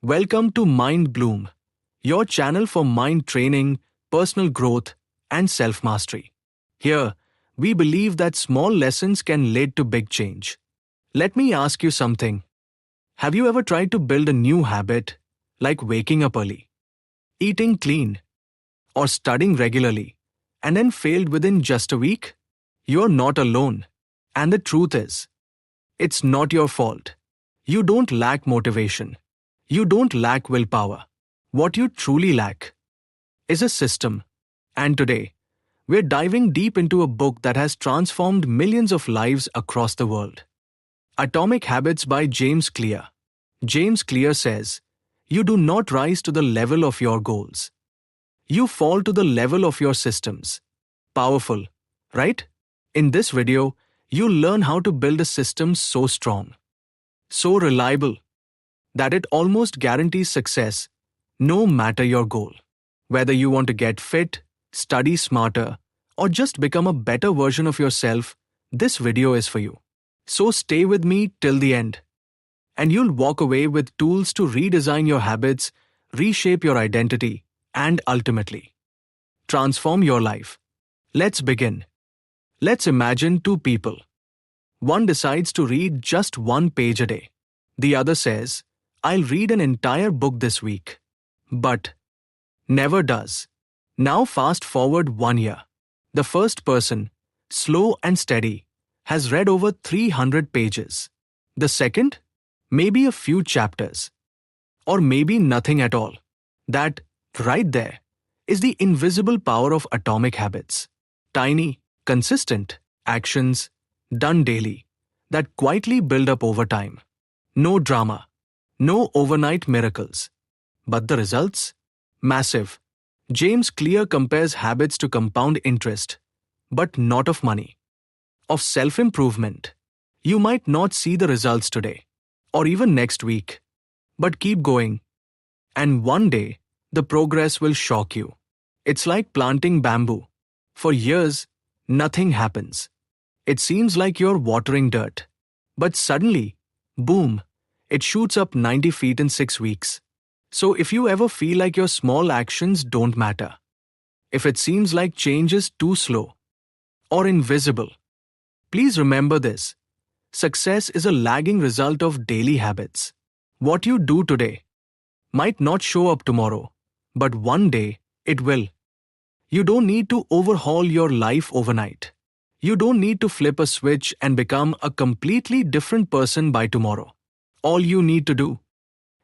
Welcome to Mind Bloom, your channel for mind training, personal growth, and self-mastery. Here, we believe that small lessons can lead to big change. Let me ask you something. Have you ever tried to build a new habit, like waking up early, eating clean, or studying regularly, and then failed within just a week? You're not alone. And the truth is, it's not your fault. You don't lack motivation. You don't lack willpower. What you truly lack is a system. And today, we're diving deep into a book that has transformed millions of lives across the world. Atomic Habits by James Clear. James Clear says, "You do not rise to the level of your goals. You fall to the level of your systems." Powerful, right? In this video, you'll learn how to build a system so strong, so reliable, that it almost guarantees success, no matter your goal. Whether you want to get fit, study smarter, or just become a better version of yourself, this video is for you. So stay with me till the end, and you'll walk away with tools to redesign your habits, reshape your identity, and ultimately transform your life. Let's begin. Let's imagine two people. One decides to read just one page a day. The other says, "I'll read an entire book this week." But never does. Now fast forward 1 year. The first person, slow and steady, has read over 300 pages. The second, maybe a few chapters. Or maybe nothing at all. That, right there, is the invisible power of atomic habits. Tiny, consistent actions, done daily, that quietly build up over time. No drama. No overnight miracles. But the results? Massive. James Clear compares habits to compound interest, but not of money. Of self-improvement. You might not see the results today, or even next week, but keep going. And one day, the progress will shock you. It's like planting bamboo. For years, nothing happens. It seems like you're watering dirt. But suddenly, boom, it shoots up 90 feet in 6 weeks. So if you ever feel like your small actions don't matter, if it seems like change is too slow or invisible, please remember this. Success is a lagging result of daily habits. What you do today might not show up tomorrow, but one day it will. You don't need to overhaul your life overnight. You don't need to flip a switch and become a completely different person by tomorrow. All you need to do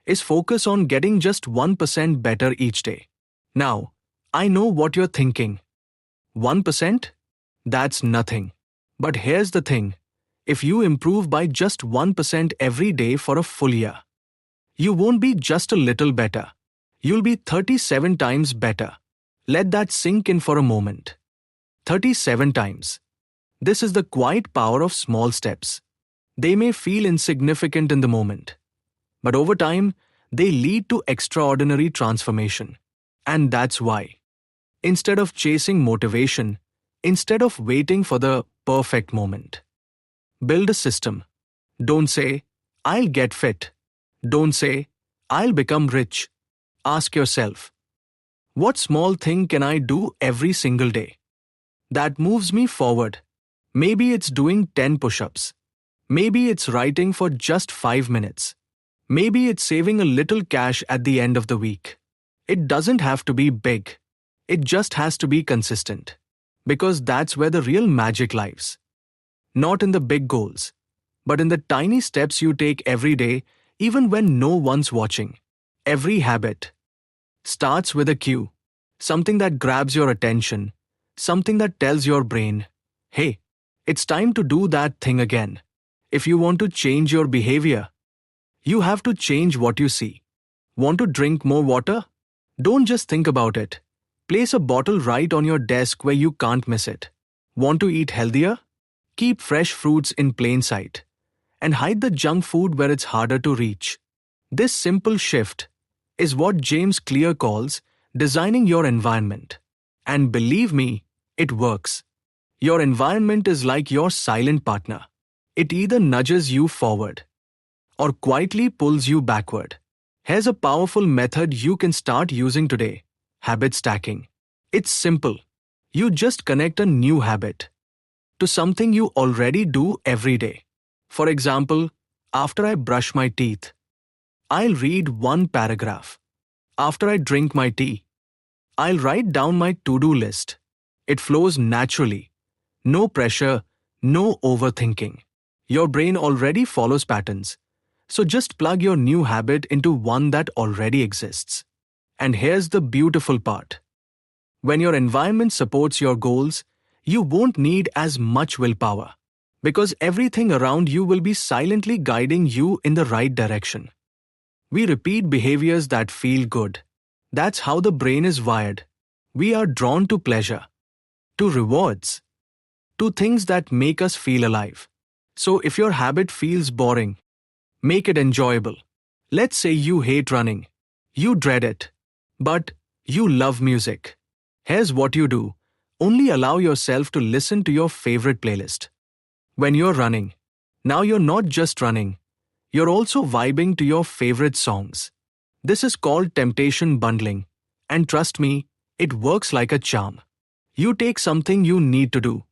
is focus on getting just 1% better each day. Now, I know what you're thinking. 1%? That's nothing. But here's the thing. If you improve by just 1% every day for a full year, you won't be just a little better. You'll be 37 times better. Let that sink in for a moment. 37 times. This is the quiet power of small steps. They may feel insignificant in the moment, but over time, they lead to extraordinary transformation. And that's why, instead of chasing motivation, instead of waiting for the perfect moment, build a system. Don't say, "I'll get fit." Don't say, "I'll become rich." Ask yourself, what small thing can I do every single day that moves me forward? Maybe it's doing 10 push-ups. Maybe it's writing for just 5 minutes. Maybe it's saving a little cash at the end of the week. It doesn't have to be big. It just has to be consistent. Because that's where the real magic lies. Not in the big goals, but in the tiny steps you take every day, even when no one's watching. Every habit starts with a cue. Something that grabs your attention. Something that tells your brain, "Hey, it's time to do that thing again." If you want to change your behavior, you have to change what you see. Want to drink more water? Don't just think about it. Place a bottle right on your desk where you can't miss it. Want to eat healthier? Keep fresh fruits in plain sight. And hide the junk food where it's harder to reach. This simple shift is what James Clear calls designing your environment. And believe me, it works. Your environment is like your silent partner. It either nudges you forward or quietly pulls you backward. Here's a powerful method you can start using today: habit stacking. It's simple. You just connect a new habit to something you already do every day. For example, after I brush my teeth, I'll read one paragraph. After I drink my tea, I'll write down my to-do list. It flows naturally. No pressure, no overthinking. Your brain already follows patterns. So just plug your new habit into one that already exists. And here's the beautiful part. When your environment supports your goals, you won't need as much willpower, because everything around you will be silently guiding you in the right direction. We repeat behaviors that feel good. That's how the brain is wired. We are drawn to pleasure, to rewards, to things that make us feel alive. So if your habit feels boring, make it enjoyable. Let's say you hate running. You dread it. But you love music. Here's what you do. Only allow yourself to listen to your favorite playlist. When you're running, now you're not just running. You're also vibing to your favorite songs. This is called temptation bundling. And trust me, it works like a charm. You take something you need to do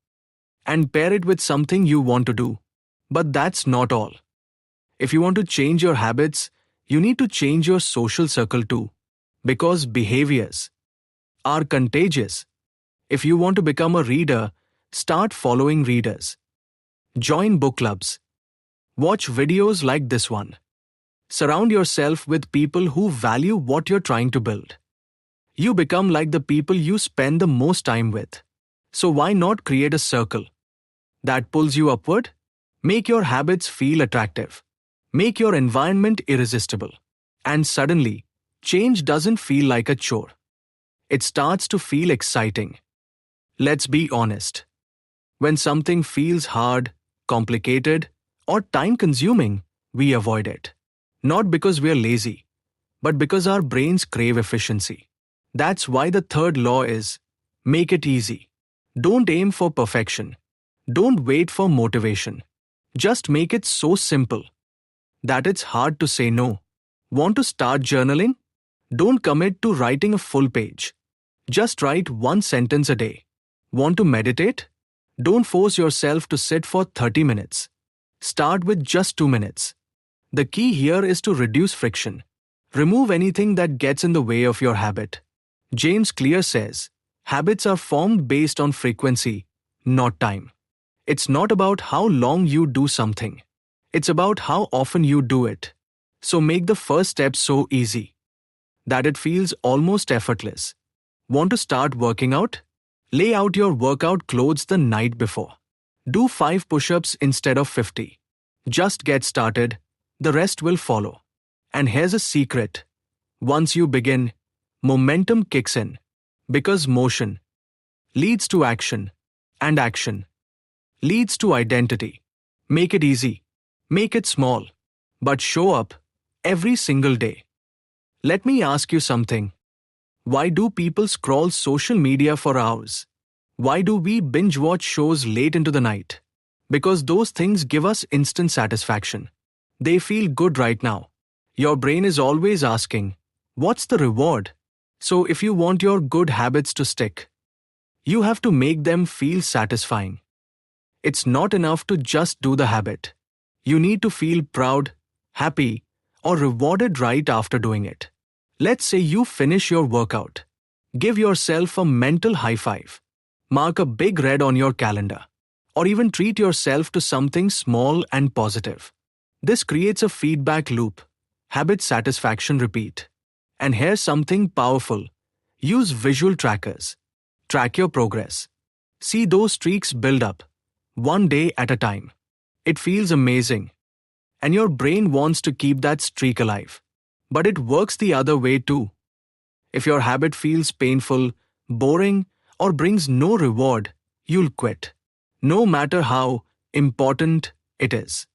and pair it with something you want to do. But that's not all. If you want to change your habits, you need to change your social circle too. Because behaviors are contagious. If you want to become a reader, start following readers. Join book clubs. Watch videos like this one. Surround yourself with people who value what you're trying to build. You become like the people you spend the most time with. So why not create a circle that pulls you upward? Make your habits feel attractive. Make your environment irresistible. And suddenly, change doesn't feel like a chore. It starts to feel exciting. Let's be honest. When something feels hard, complicated, or time-consuming, we avoid it. Not because we're lazy, but because our brains crave efficiency. That's why the third law is: make it easy. Don't aim for perfection. Don't wait for motivation. Just make it so simple that it's hard to say no. Want to start journaling? Don't commit to writing a full page. Just write one sentence a day. Want to meditate? Don't force yourself to sit for 30 minutes. Start with just 2 minutes. The key here is to reduce friction. Remove anything that gets in the way of your habit. James Clear says, habits are formed based on frequency, not time. It's not about how long you do something. It's about how often you do it. So make the first step so easy that it feels almost effortless. Want to start working out? Lay out your workout clothes the night before. Do 5 push-ups instead of 50. Just get started. The rest will follow. And here's a secret. Once you begin, momentum kicks in. Because motion leads to action, and action leads to identity. Make it easy. Make it small. But show up every single day. Let me ask you something. Why do people scroll social media for hours? Why do we binge watch shows late into the night? Because those things give us instant satisfaction. They feel good right now. Your brain is always asking, what's the reward? So if you want your good habits to stick, you have to make them feel satisfying. It's not enough to just do the habit. You need to feel proud, happy, or rewarded right after doing it. Let's say you finish your workout. Give yourself a mental high five. Mark a big red on your calendar. Or even treat yourself to something small and positive. This creates a feedback loop. Habit satisfaction repeat. And here's something powerful. Use visual trackers. Track your progress. See those streaks build up, one day at a time. It feels amazing. And your brain wants to keep that streak alive. But it works the other way too. If your habit feels painful, boring, or brings no reward, you'll quit. No matter how important it is.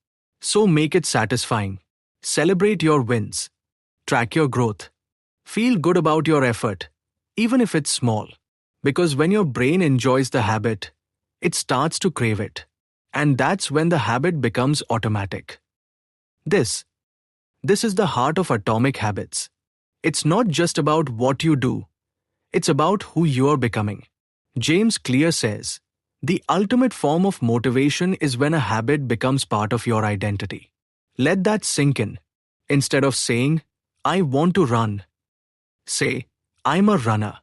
So make it satisfying. Celebrate your wins. Track your growth. Feel good about your effort, even if it's small. Because when your brain enjoys the habit, it starts to crave it. And that's when the habit becomes automatic. This This is the heart of atomic habits. It's not just about what you do, it's about who you're becoming. James Clear says, the ultimate form of motivation is when a habit becomes part of your identity. Let that sink in. Instead of saying, I want to run, say, I'm a runner.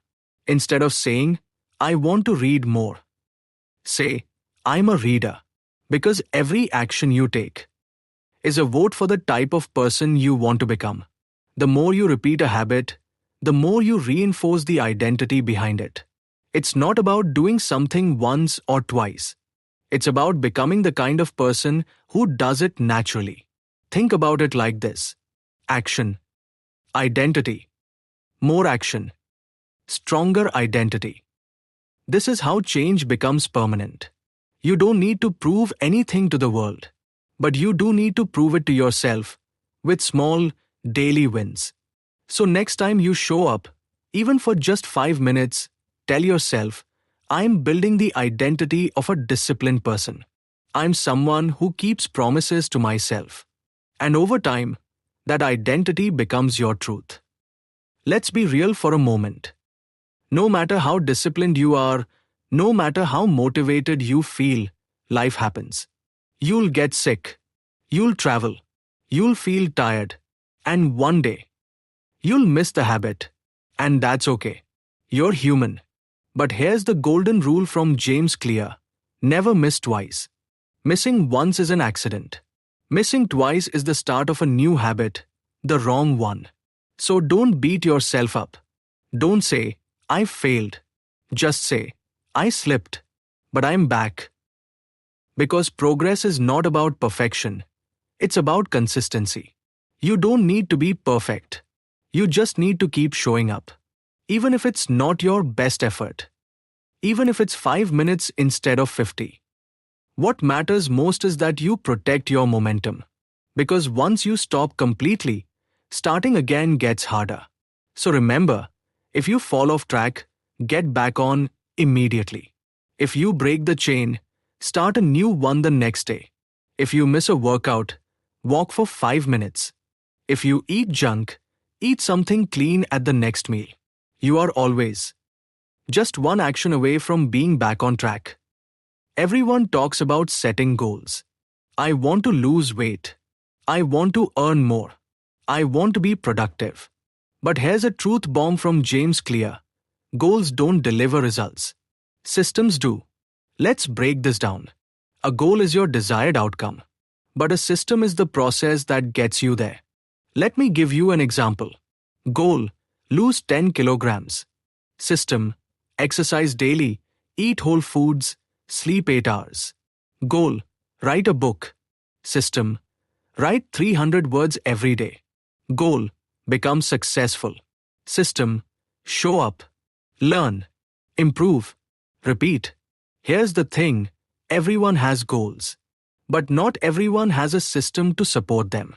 Instead of saying, I want to read more, say, I'm a reader. Because every action you take is a vote for the type of person you want to become. The more you repeat a habit, the more you reinforce the identity behind it. It's not about doing something once or twice. It's about becoming the kind of person who does it naturally. Think about it like this: action, identity, more action, stronger identity. This is how change becomes permanent. You don't need to prove anything to the world, but you do need to prove it to yourself with small, daily wins. So next time you show up, even for just 5 minutes, tell yourself, I'm building the identity of a disciplined person. I'm someone who keeps promises to myself. And over time, that identity becomes your truth. Let's be real for a moment. No matter how disciplined you are, no matter how motivated you feel, life happens. You'll get sick. You'll travel. You'll feel tired. And one day, you'll miss the habit. And that's okay. You're human. But here's the golden rule from James Clear: never miss twice. Missing once is an accident. Missing twice is the start of a new habit, the wrong one. So don't beat yourself up. Don't say, I failed. Just say, I slipped, but I'm back. Because progress is not about perfection. It's about consistency. You don't need to be perfect. You just need to keep showing up. Even if it's not your best effort. Even if it's 5 minutes instead of 50. What matters most is that you protect your momentum. Because once you stop completely, starting again gets harder. So remember, if you fall off track, get back on immediately. If you break the chain, start a new one the next day. If you miss a workout, walk for 5 minutes. If you eat junk, eat something clean at the next meal. You are always just one action away from being back on track. Everyone talks about setting goals. I want to lose weight. I want to earn more. I want to be productive. But here's a truth bomb from James Clear. Goals don't deliver results. Systems do. Let's break this down. A goal is your desired outcome. But a system is the process that gets you there. Let me give you an example. Goal: lose 10 kilograms. System: exercise daily, eat whole foods, sleep 8 hours. Goal: write a book. System: write 300 words every day. Goal: become successful. System: show up, learn, improve, repeat. Here's the thing, everyone has goals. But not everyone has a system to support them.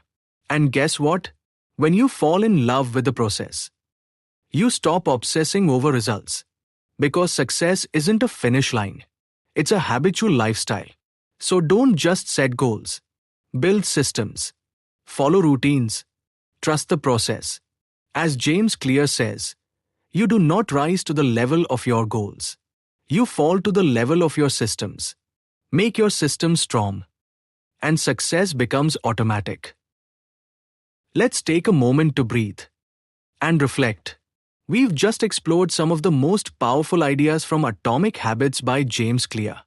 And guess what? When you fall in love with the process, you stop obsessing over results. Because success isn't a finish line. It's a habitual lifestyle. So don't just set goals. Build systems. Follow routines. Trust the process. As James Clear says, you do not rise to the level of your goals. You fall to the level of your systems. Make your systems strong. And success becomes automatic. Let's take a moment to breathe and reflect. We've just explored some of the most powerful ideas from Atomic Habits by James Clear.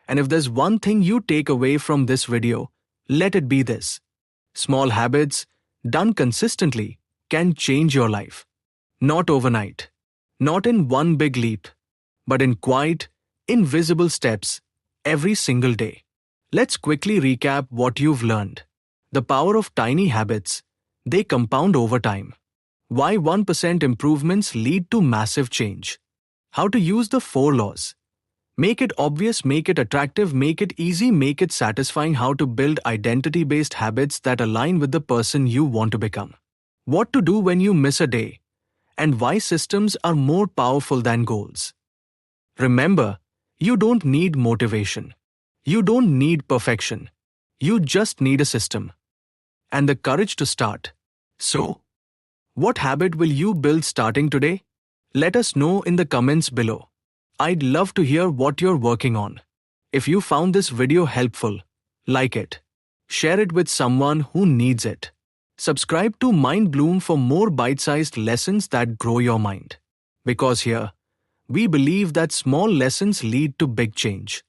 And if there's one thing you take away from this video, let it be this. Small habits, done consistently, can change your life. Not overnight. Not in one big leap. But in quiet, invisible steps, every single day. Let's quickly recap what you've learned. The power of tiny habits. They compound over time. Why 1% improvements lead to massive change. How to use the 4 laws. Make it obvious, make it attractive, make it easy, make it satisfying. How to build identity-based habits that align with the person you want to become. What to do when you miss a day. And why systems are more powerful than goals. Remember, you don't need motivation. You don't need perfection. You just need a system. And the courage to start. So, what habit will you build starting today? Let us know in the comments below. I'd love to hear what you're working on. If you found this video helpful, like it. Share it with someone who needs it. Subscribe to Mind Bloom for more bite-sized lessons that grow your mind. Because here, we believe that small lessons lead to big change.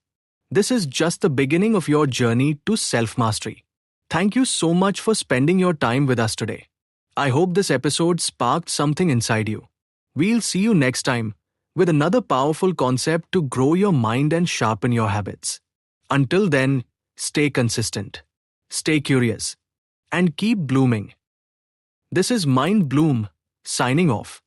This is just the beginning of your journey to self-mastery. Thank you so much for spending your time with us today. I hope this episode sparked something inside you. We'll see you next time with another powerful concept to grow your mind and sharpen your habits. Until then, stay consistent, stay curious, and keep blooming. This is Mind Bloom, signing off.